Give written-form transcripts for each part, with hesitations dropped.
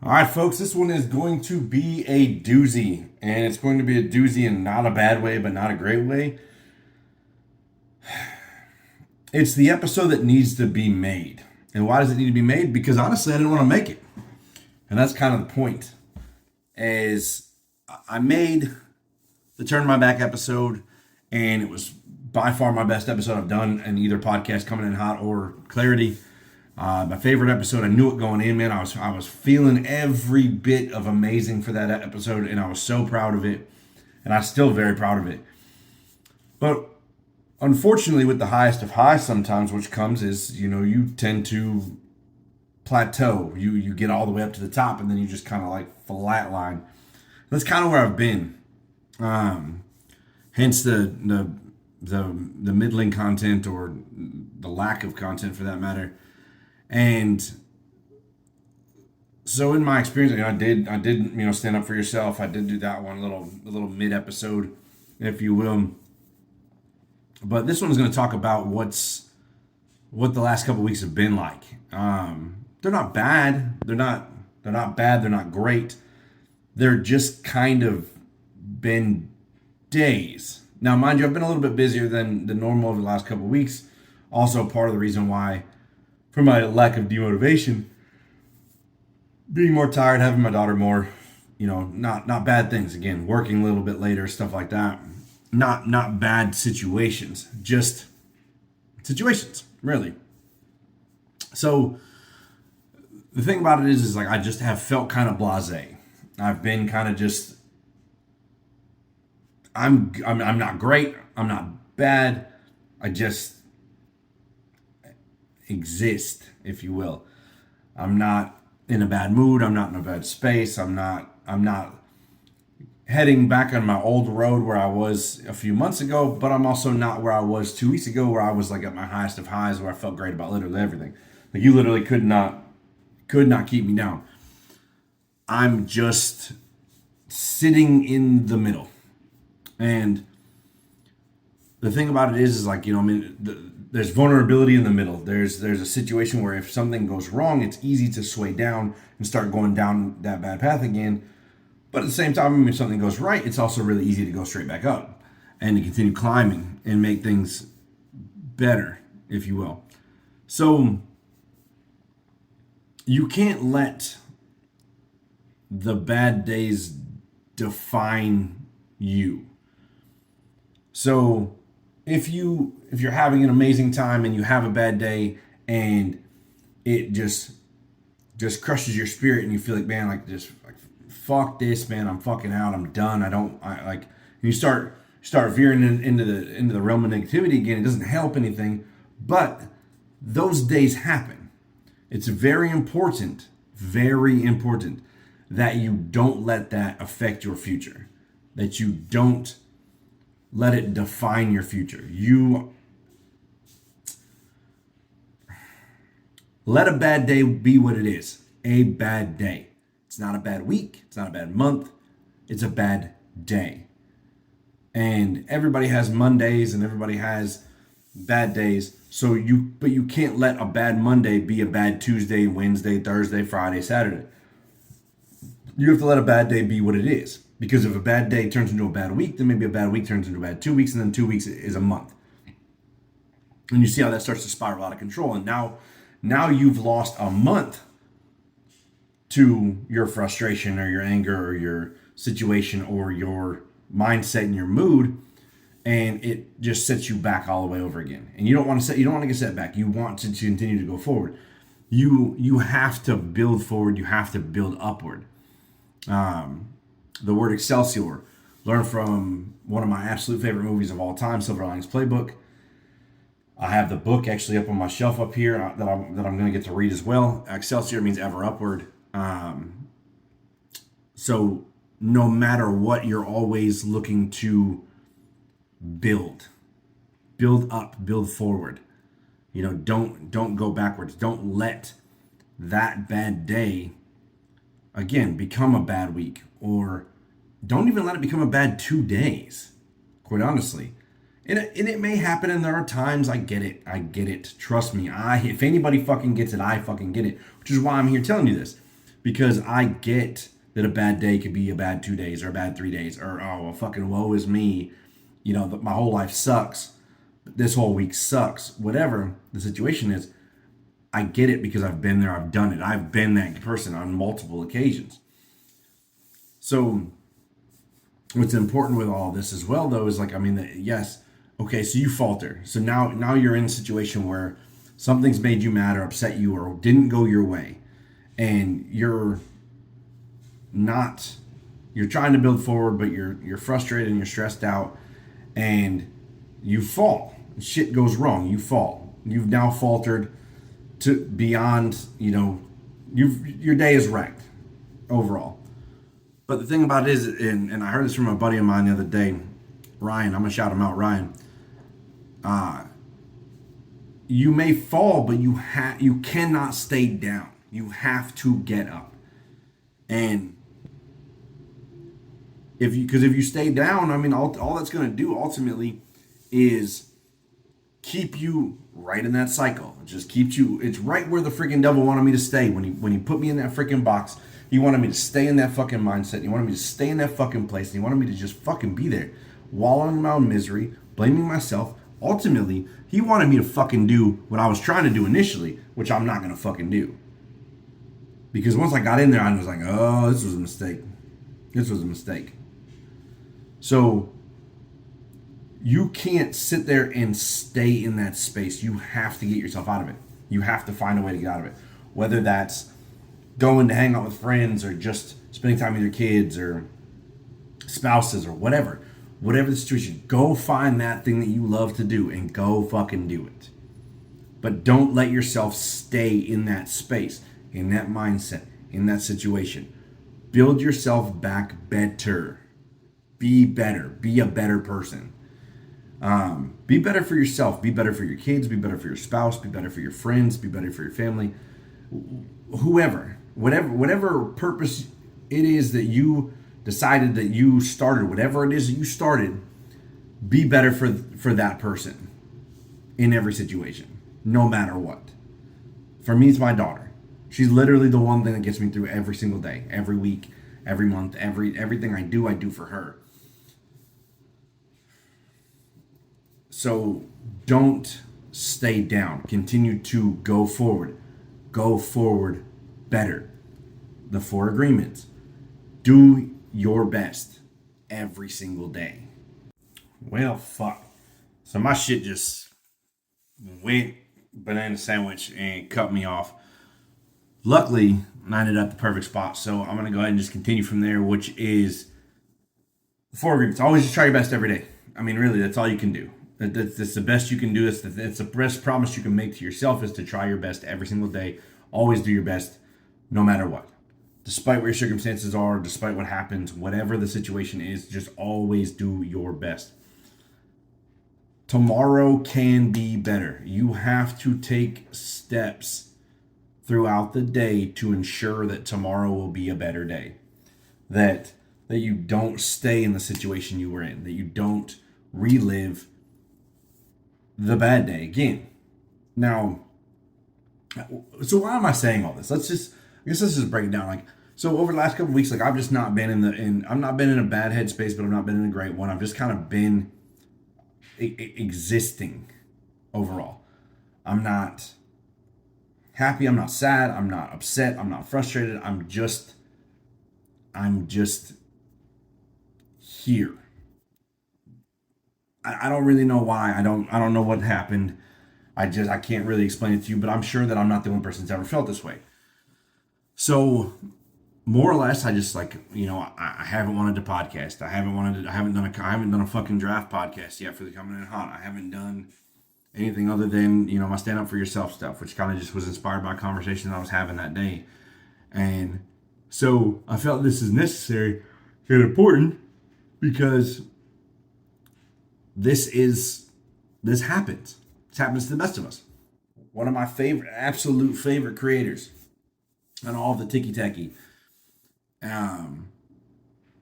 All right, folks, this one is going to be a doozy, and it's going to be a doozy in not a bad way, but not a great way. It's the episode that needs to be made. And why does it need to be made? Because honestly, I didn't want to make it. And that's kind of the point. Is I made the Turn My Back episode, and it was by far my best episode I've done in either podcast, Coming In Hot or Clarity. My favorite episode. I knew it going in, man. I was feeling every bit of amazing for that episode, and I was so proud of it, and I'm still very proud of it. But unfortunately, with the highest of highs, sometimes which comes is you tend to plateau. You get all the way up to the top, and then you just kind of like flatline. That's kind of where I've been. Hence the middling content or the lack of content for that matter. And so in my experience, I did stand up for yourself. I did do that one, a little mid episode, if you will. But this one is going to talk about what the last couple weeks have been like. They're not bad. They're not bad. They're not great. They're just kind of been days. Now, mind you, I've been a little bit busier than normal over the last couple weeks. Also, part of the reason why, for my lack of demotivation, being more tired, having my daughter more, not bad things. Again, working a little bit later, stuff like that. Not bad situations, just situations, really. So the thing about it is like I just have felt kind of blasé. I've been kind of just I'm not great. I'm not bad. I just exist, if you will. I'm not in a bad mood. I'm not in a bad space. I'm not heading back on my old road where I was a few months ago, but I'm also not where I was 2 weeks ago, where I was like at my highest of highs, where I felt great about literally everything. Like you literally could not keep me down. I'm just sitting in the middle. And the thing about it is like, there's vulnerability in the middle. There's a situation where if something goes wrong, it's easy to sway down and start going down that bad path again. But at the same time, if something goes right, it's also really easy to go straight back up and to continue climbing and make things better, if you will. So you can't let the bad days define you. So if you're having an amazing time and you have a bad day and it just crushes your spirit and you feel like, man, like just like fuck this, man, I'm fucking out, I'm done, I like, and you start veering into the realm of negativity again. It doesn't help anything, but those days happen. It's very important that you don't let that affect your future, that you don't let it define your future. You let a bad day be what it is, a bad day. It's not a bad week, it's not a bad month, it's a bad day. And everybody has Mondays and everybody has bad days. But you can't let a bad Monday be a bad Tuesday, Wednesday, Thursday, Friday, Saturday. You have to let a bad day be what it is. Because if a bad day turns into a bad week, then maybe a bad week turns into a bad 2 weeks, and then 2 weeks is a month. And you see how that starts to spiral out of control. And now you've lost a month to your frustration or your anger or your situation or your mindset and your mood, and it just sets you back all the way over again. And you don't want to get set back. You want to continue to go forward. You have to build forward. You have to build upward. The word Excelsior, learned from one of my absolute favorite movies of all time, Silver Linings Playbook. I have the book actually up on my shelf up here that I'm going to get to read as well. Excelsior means ever upward. So no matter what, you're always looking to build up, build forward. Don't go backwards. Don't let that bad day again become a bad week, or don't even let it become a bad 2 days, quite honestly. And it may happen, and there are times, I get it. Trust me, if anybody fucking gets it, I fucking get it. Which is why I'm here telling you this. because I get that a bad day could be a bad 2 days or a bad 3 days, or oh, well, fucking woe is me. My whole life sucks. This whole week sucks. Whatever the situation is, I get it because I've been there. I've done it. I've been that person on multiple occasions. So what's important with all this as well, though, is yes, okay, so you falter. So now you're in a situation where something's made you mad or upset you or didn't go your way, and not you're trying to build forward, but you're frustrated and you're stressed out, and you fall. Shit goes wrong. You fall. You've now faltered to beyond. Your day is wrecked overall. But the thing about it is, and I heard this from a buddy of mine the other day, Ryan. I'm gonna shout him out, Ryan. You may fall, but you cannot stay down. You have to get up, and if you stay down, all that's gonna do ultimately is keep you right in that cycle. It just keeps you. It's right where the freaking devil wanted me to stay when he put me in that freaking box. He wanted me to stay in that fucking mindset. He wanted me to stay in that fucking place. And he wanted me to just fucking be there, wallowing in my own misery, blaming myself. Ultimately, he wanted me to fucking do what I was trying to do initially, which I'm not gonna fucking do. Because once I got in there, I was like, oh, this was a mistake. This was a mistake. So you can't sit there and stay in that space. You have to get yourself out of it. You have to find a way to get out of it. Whether that's going to hang out with friends or just spending time with your kids or spouses or whatever the situation, go find that thing that you love to do and go fucking do it. But don't let yourself stay in that space, in that mindset, in that situation. Build yourself back better. Be better. Be a better person. Be better for yourself. Be better for your kids. Be better for your spouse. Be better for your friends. Be better for your family. Whoever. Whatever purpose it is that you decided that you started, whatever it is that you started, be better for that person in every situation, no matter what. For me, it's my daughter. She's literally the one thing that gets me through every single day, every week, every month, everything I do for her. So don't stay down. Continue to go forward. Go forward better. The 4 agreements. Do your best every single day. Well, fuck. So my shit just went banana sandwich and cut me off. Luckily, I ended up the perfect spot. So I'm going to go ahead and just continue from there, which is the 4 agreements. Always just try your best every day. Really, that's all you can do. That's the best you can do. It's the best promise you can make to yourself is to try your best every single day. Always do your best, no matter what. Despite what your circumstances are, despite what happens, whatever the situation is, just always do your best. Tomorrow can be better. You have to take steps throughout the day to ensure that tomorrow will be a better day. That you don't stay in the situation you were in. That you don't relive the bad day again. Now, so why am I saying all this? Let's just break it down. So over the last couple of weeks, I've just not been I've not been in a bad headspace, but I've not been in a great one. I've just kind of been existing overall. I'm not happy. I'm not sad. I'm not upset. I'm not frustrated. I'm just here. I don't really know why. I don't know what happened. I can't really explain it to you, but I'm sure that I'm not the only person that's ever felt this way. So more or less, I just I haven't wanted to podcast. I haven't done a fucking draft podcast yet for the Coming In Hot. I haven't done anything other than, my Stand Up For Yourself stuff, which kind of just was inspired by a conversation that I was having that day. And so I felt this is necessary and important because this happens. This happens to the best of us. One of my absolute favorite creators and all of the Tiki Taki,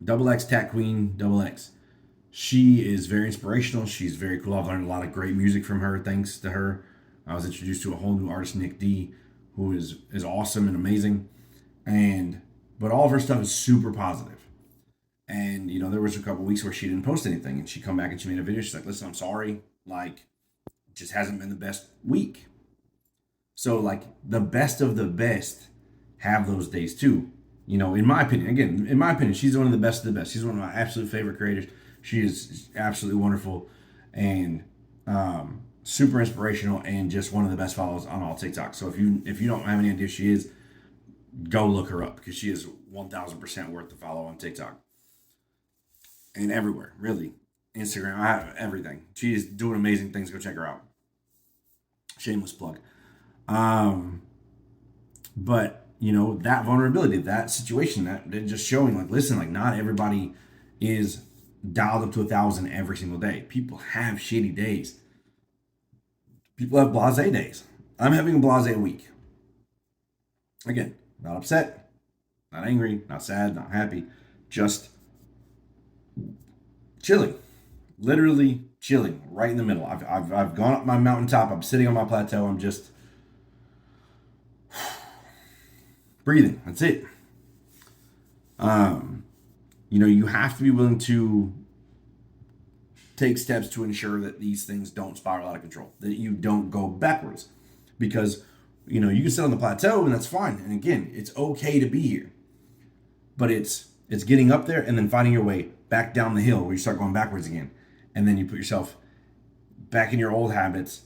Double X Tat Queen, Double X. She is very inspirational. She's very cool. I've learned a lot of great music from her. Thanks to her, I was introduced to a whole new artist, Nick D, who is awesome and amazing. And but all of her stuff is super positive. And there was a couple weeks where she didn't post anything, and she come back and she made a video. She's like, "Listen, I'm sorry. Like, it just hasn't been the best week." So like the best of the best have those days too. In my opinion, again, in my opinion, she's one of the best of the best. She's one of my absolute favorite creators. She is absolutely wonderful and super inspirational and just one of the best follows on all TikTok. So if you don't have any idea who she is, go look her up because she is 1,000% worth the follow on TikTok and everywhere, really. Instagram, I have everything. She is doing amazing things. Go check her out. Shameless plug. Um, but that vulnerability, that situation, that just showing like, listen, like not everybody is dialed up to 1,000 every single day. People have shitty days. People have blasé days. I'm having a blasé week. Again, not upset, not angry, not sad, not happy, just chilling. Literally chilling right in the middle. I've gone up my mountaintop. I'm sitting on my plateau. I'm just breathing. That's it. You have to be willing to take steps to ensure that these things don't spiral out of control, that you don't go backwards. Because, you can sit on the plateau and that's fine. And again, it's okay to be here. But it's getting up there and then finding your way back down the hill where you start going backwards again. And then you put yourself back in your old habits,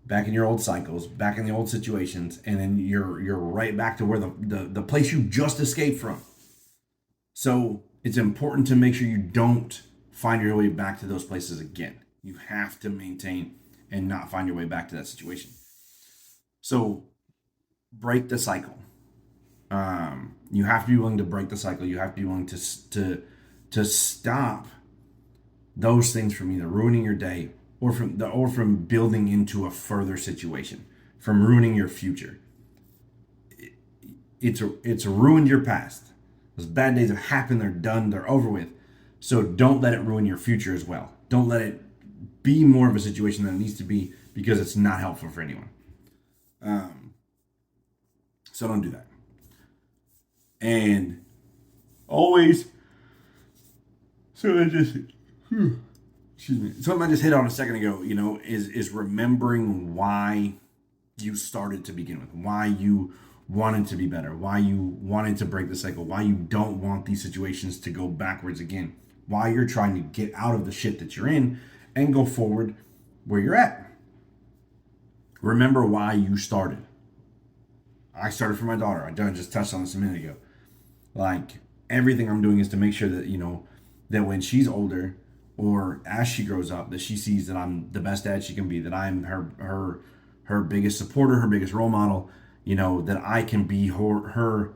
back in your old cycles, back in the old situations, and then you're right back to where the place you just escaped from. So it's important to make sure you don't find your way back to those places again. You have to maintain and not find your way back to that situation. So break the cycle. You have to be willing to break the cycle. You have to be willing to stop those things from either ruining your day or from building into a further situation, from ruining your future. It's ruined your past. Those bad days have happened. They're done. They're over with. So don't let it ruin your future as well. Don't let it be more of a situation than it needs to be because it's not helpful for anyone. So don't do that. And always, so I just, excuse me, something I just hit on a second ago, is remembering why you started to begin with, why you wanted to be better, why you wanted to break the cycle, why you don't want these situations to go backwards again, why you're trying to get out of the shit that you're in and go forward where you're at. Remember why you started. I started for my daughter. I just touched on this a minute ago. Like, everything I'm doing is to make sure that, that when she's older or as she grows up, that she sees that I'm the best dad she can be, that I'm her biggest supporter, her biggest role model, that I can be her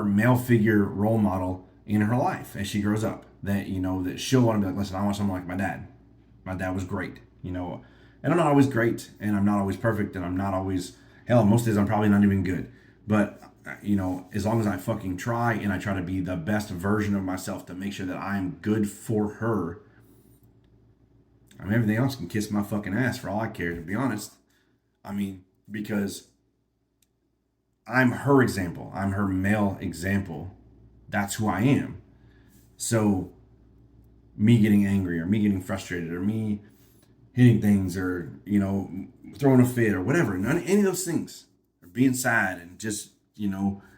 male figure role model in her life as she grows up. That, that she'll want to be like, listen, I want someone like my dad. My dad was great, and I'm not always great, and I'm not always perfect, and I'm not always, hell, most days I'm probably not even good. But, as long as I fucking try and I try to be the best version of myself to make sure that I'm good for her, everything else can kiss my fucking ass for all I care, to be honest. Because I'm her example. I'm her male example. That's who I am. So me getting angry or me getting frustrated or me hitting things or, throwing a fit or whatever, any of those things, or being sad and just,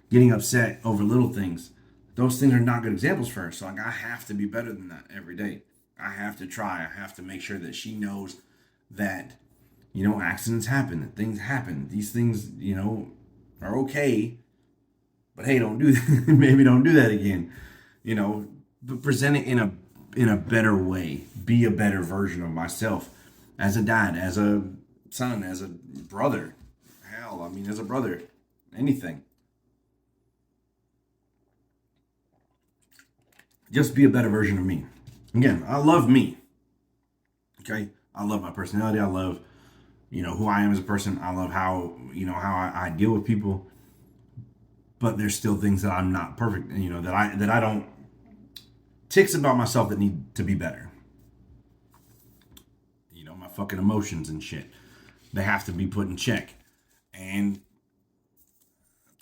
getting upset over little things, those things are not good examples for her. So like, I have to be better than that every day. I have to try. I have to make sure that she knows that, accidents happen, that things happen. These things, are okay. But hey, don't do that. Maybe don't do that again. But present it in a better way. Be a better version of myself as a dad, as a son, as a brother. Hell, as a brother, anything. Just be a better version of me. Again, I love me. Okay, I love my personality. I love, who I am as a person. I love how I deal with people. But there's still things that I'm not perfect. That I don't, ticks about myself that need to be better. My fucking emotions and shit. They have to be put in check. And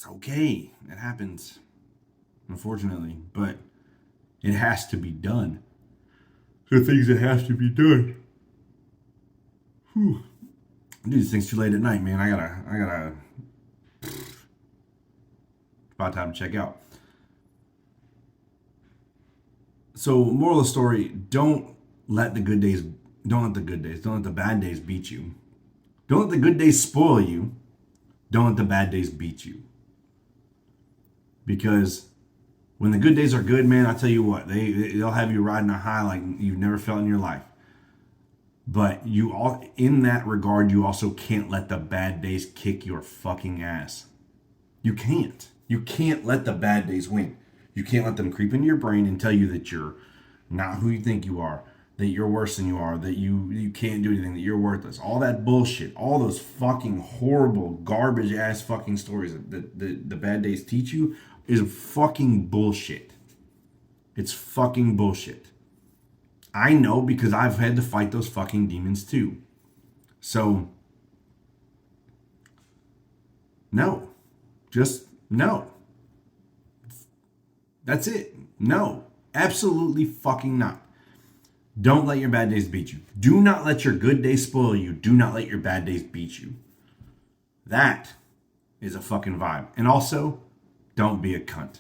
It's okay. It happens, unfortunately, but it has to be done. The things that has to be done. Whew. I do these things too late at night, man. I gotta. About time to check out. So, moral of the story: don't let the good days, don't let the good days, don't let the bad days beat you. Don't let the good days spoil you. Don't let the bad days beat you. Because when the good days are good, man, I tell you what, they'll have you riding a high like you've never felt in your life. But you all, in that regard, you also can't let the bad days kick your fucking ass. You can't. You can't let the bad days win. You can't let them creep into your brain and tell you that you're not who you think you are, that you're worse than you are, that you can't do anything, that you're worthless. All that bullshit, all those fucking horrible, garbage ass fucking stories that the bad days teach you is fucking bullshit. It's fucking bullshit. I know because I've had to fight those fucking demons too. So, no. Just no. That's it. No. Absolutely fucking not. Don't let your bad days beat you. Do not let your good days spoil you. Do not let your bad days beat you. That is a fucking vibe. And also, don't be a cunt.